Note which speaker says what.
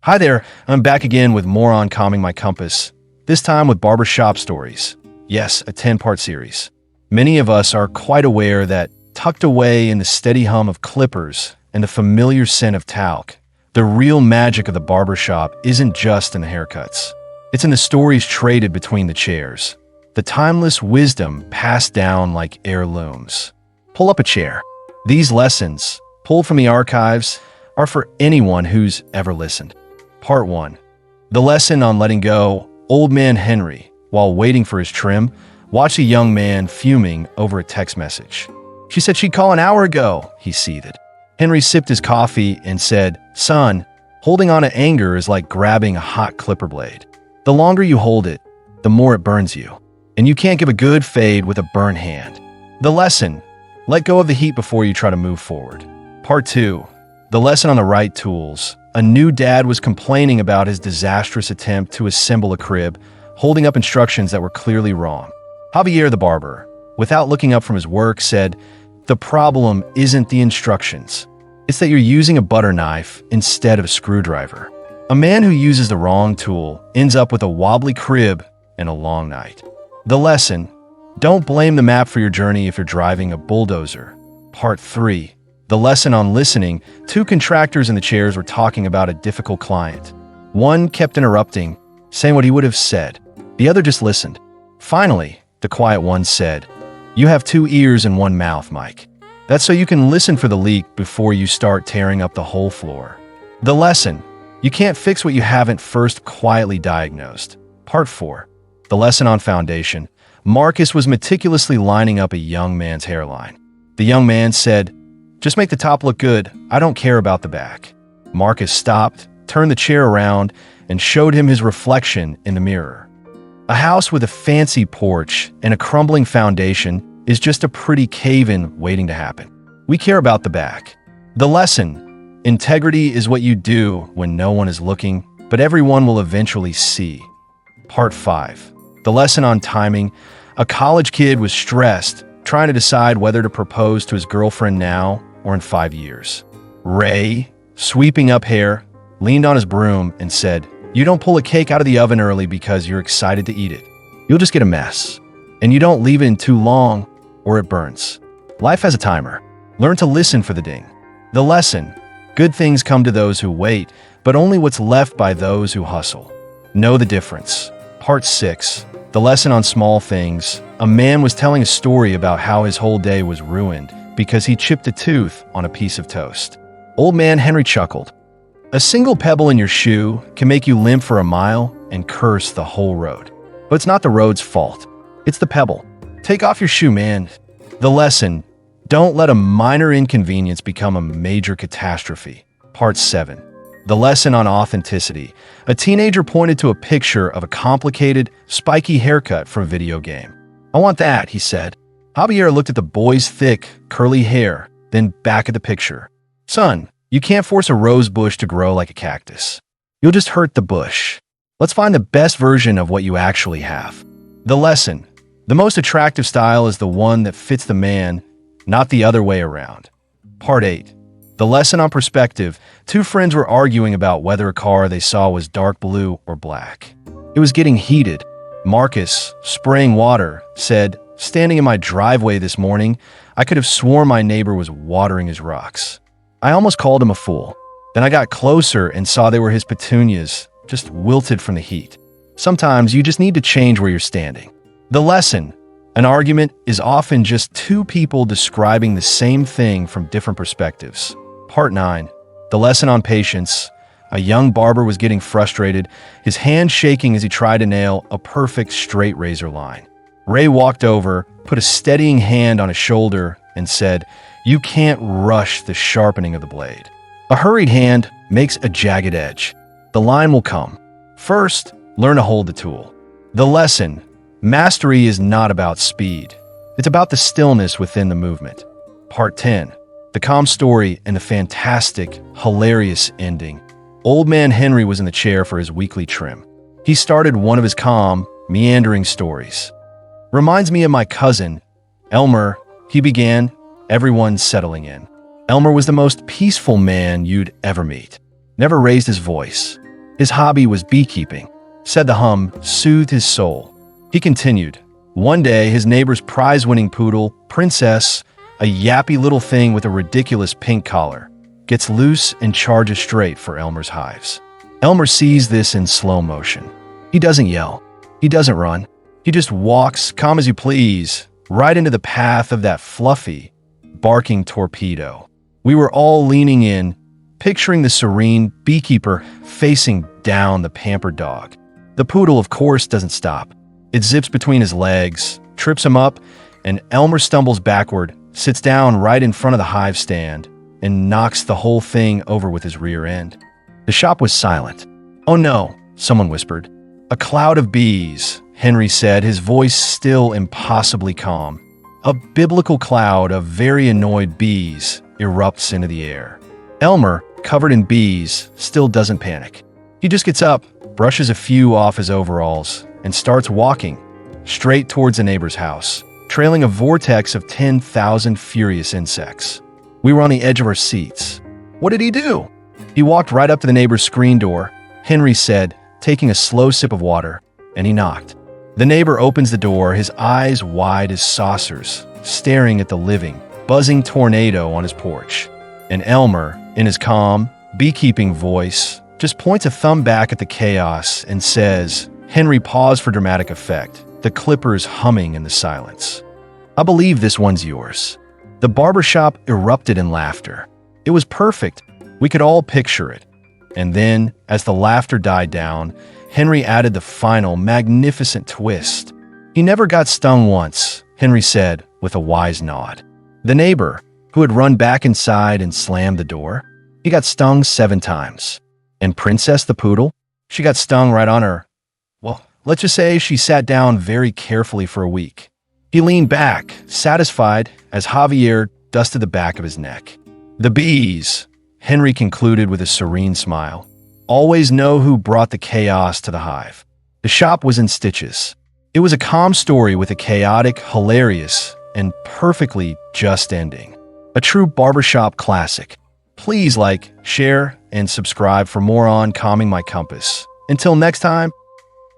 Speaker 1: Hi there, I'm back again with more on calming my compass, this time with Barber Shop stories. Yes, a 10-part series. Many of us are quite aware that tucked away in the steady hum of clippers and the familiar scent of talc, the real magic of the barber shop isn't just in the haircuts. It's in the stories traded between the chairs, the timeless wisdom passed down like heirlooms. Pull up a chair. These lessons, pulled from the archives, are for anyone who's ever listened. Part 1. The lesson on letting go. Old man Henry, while waiting for his trim, watched a young man fuming over a text message. She said she'd call an hour ago, he seethed. Henry sipped his coffee and said, "Son, holding on to anger is like grabbing a hot clipper blade. The longer you hold it, the more it burns you. And you can't give a good fade with a burnt hand." The lesson: let go of the heat before you try to move forward. Part 2. The lesson on the right tools. A new dad was complaining about his disastrous attempt to assemble a crib, holding up instructions that were clearly wrong. Javier the barber, without looking up from his work, said, "The problem isn't the instructions. It's that you're using a butter knife instead of a screwdriver." A man who uses the wrong tool ends up with a wobbly crib and a long night. The lesson: don't blame the map for your journey if you're driving a bulldozer. Part 3. The lesson on listening. Two contractors in the chairs were talking about a difficult client. One kept interrupting, saying what he would have said. The other just listened. Finally, the quiet one said, "You have 2 ears and 1 mouth, Mike. That's so you can listen for the leak before you start tearing up the whole floor." The lesson: you can't fix what you haven't first quietly diagnosed. Part 4. The lesson on foundation. Marcus was meticulously lining up a young man's hairline. The young man said, "Just make the top look good. I don't care about the back." Marcus stopped, turned the chair around, and showed him his reflection in the mirror. A house with a fancy porch and a crumbling foundation is just a pretty cave-in waiting to happen. We care about the back. The lesson: integrity is what you do when no one is looking, but everyone will eventually see. Part 5. The lesson on timing. A college kid was stressed, trying to decide whether to propose to his girlfriend now or in 5 years. Ray, sweeping up hair, leaned on his broom and said, "You don't pull a cake out of the oven early because you're excited to eat it. You'll just get a mess. And you don't leave it in too long or it burns. Life has a timer. Learn to listen for the ding." The lesson: good things come to those who wait, but only what's left by those who hustle. Know the difference. Part 6. The lesson on small things. A man was telling a story about how his whole day was ruined because he chipped a tooth on a piece of toast. Old man Henry chuckled. "A single pebble in your shoe can make you limp for a mile and curse the whole road. But it's not the road's fault. It's the pebble. Take off your shoe, man." The lesson: don't let a minor inconvenience become a major catastrophe. Part 7. The lesson on authenticity. A teenager pointed to a picture of a complicated, spiky haircut from a video game. "I want that," he said. Javier looked at the boy's thick, curly hair, then back at the picture. "Son, you can't force a rose bush to grow like a cactus. You'll just hurt the bush. Let's find the best version of what you actually have." The lesson: the most attractive style is the one that fits the man, not the other way around. Part 8. The lesson on perspective. Two friends were arguing about whether a car they saw was dark blue or black. It was getting heated. Marcus, spraying water, said, "Standing in my driveway this morning, I could have sworn my neighbor was watering his rocks. I almost called him a fool. Then I got closer and saw they were his petunias, just wilted from the heat." Sometimes you just need to change where you're standing. The lesson: an argument is often just two people describing the same thing from different perspectives. Part 9. The lesson on patience. A young barber was getting frustrated, his hand shaking as he tried to nail a perfect straight razor line. Ray walked over, put a steadying hand on his shoulder, and said, "You can't rush the sharpening of the blade. A hurried hand makes a jagged edge. The line will come. First, learn to hold the tool." The lesson: mastery is not about speed. It's about the stillness within the movement. Part 10. The calm story and the fantastic, hilarious ending. Old man Henry was in the chair for his weekly trim. He started one of his calm, meandering stories. "Reminds me of my cousin, Elmer," he began, everyone settling in. Elmer was the most peaceful man you'd ever meet. Never raised his voice. His hobby was beekeeping, said the hum soothed his soul. He continued, one day his neighbor's prize-winning poodle, Princess, a yappy little thing with a ridiculous pink collar, gets loose and charges straight for Elmer's hives. Elmer sees this in slow motion. He doesn't yell. He doesn't run. He just walks, calm as you please, right into the path of that fluffy, barking torpedo. We were all leaning in, picturing the serene beekeeper facing down the pampered dog. The poodle, of course, doesn't stop. It zips between his legs, trips him up, and Elmer stumbles backward, sits down right in front of the hive stand, and knocks the whole thing over with his rear end. The shop was silent. "Oh no," someone whispered. "A cloud of bees," Henry said, his voice still impossibly calm. A biblical cloud of very annoyed bees erupts into the air. Elmer, covered in bees, still doesn't panic. He just gets up, brushes a few off his overalls, and starts walking straight towards the neighbor's house, trailing a vortex of 10,000 furious insects. We were on the edge of our seats. What did he do? He walked right up to the neighbor's screen door, Henry said, taking a slow sip of water, and he knocked. The neighbor opens the door, his eyes wide as saucers, staring at the living, buzzing tornado on his porch. And Elmer, in his calm, beekeeping voice, just points a thumb back at the chaos and says, Henry paused for dramatic effect, the clippers humming in the silence. "I believe this one's yours." The barbershop erupted in laughter. It was perfect. We could all picture it. And then, as the laughter died down, Henry added the final, magnificent twist. "He never got stung once," Henry said with a wise nod. The neighbor, who had run back inside and slammed the door, he got stung 7 times. And Princess the poodle, she got stung right on her. Well, let's just say she sat down very carefully for a week. He leaned back, satisfied, as Javier dusted the back of his neck. "The bees," Henry concluded with a serene smile, "always know who brought the chaos to the hive." The shop was in stitches. It was a calm story with a chaotic, hilarious, and perfectly just ending. A true barbershop classic. Please like, share, and subscribe for more on Calming My Compass. Until next time,